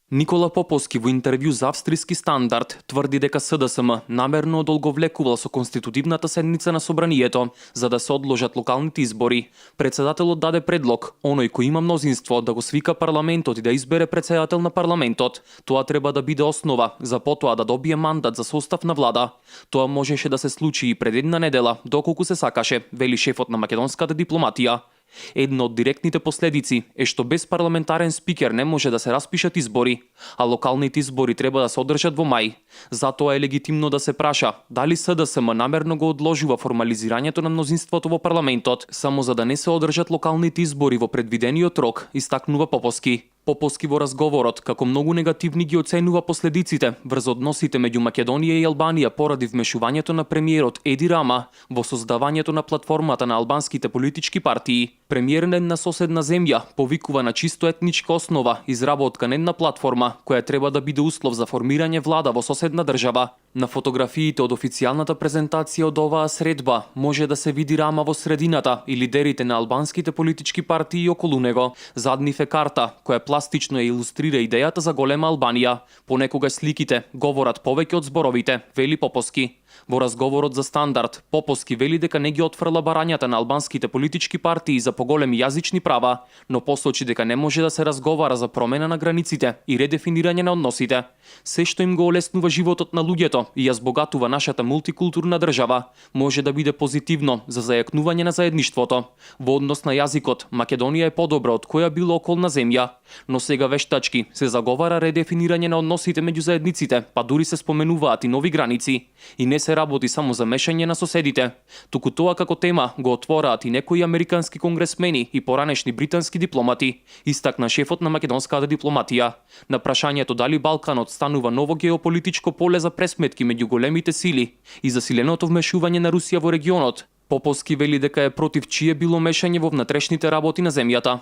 Никола Поповски во интервју за Австријски стандард тврди дека СДСМ намерно одолговлекувал со конститутивната седница на собранието за да се одложат локалните избори. Председателот даде предлог оној кој има мнозинство да го свика парламентот и да избере председател на парламентот. Тоа треба да биде основа за потоа да добие мандат за состав на влада. Тоа можеше да се случи и пред една недела, доколку се сакаше, вели шефот на македонската дипломатија. Една од директните последици е што без парламентарен спикер не може да се распишат избори, а локалните избори треба да се одржат во мај. Затоа е легитимно да се праша дали СДСМ намерно го одложува формализирањето на мнозинството во парламентот, само за да не се одржат локалните избори во предвидениот рок, истакнува Поповски. Поповски во разговорот како многу негативни ги оценува последиците врз односите меѓу Македонија и Албанија поради вмешувањето на премиерот Еди Рама во создавањето на платформата на албанските политички партии. Премиерот на соседна земја повикува на чисто етничка основа изработка на една платформа која треба да биде услов за формирање влада во соседна држава. На фотографиите од официјалната презентација од оваа средба може да се види Рама во средината и лидерите на албанските политички партии околу него. Зад нив е карта која пластично ја илустрира идејата за голема Албанија. Понекогаш сликите говорат повеќе од зборовите, вели Поповски. Во разговорот за стандард, Поповски вели дека не ги отфрла барањата на албанските политички партии за поголеми јазични права, но посочи дека не може да се разговара за промена на границите и редефинирање на односите. Се што им го олеснува животот на луѓето и ја збогатува нашата мултикултурна држава, може да биде позитивно за зајакнување на заедништвото. Во однос на јазикот, Македонија е подобра од која било околна земја, но сега вештачки се заговара редефинирање на односите меѓу заедниците, па дури се споменуваат и нови граници. И не се работи само за мешање на соседите. Туку тоа како тема го отвораат и некои американски конгресмени и поранешни британски дипломати, истакна шефот на македонската дипломатија. На прашањето дали Балканот станува ново геополитичко поле за пресметки меѓу големите сили и засиленото вмешување на Русија во регионот, Поповски вели дека е против чие било мешање во внатрешните работи на земјата.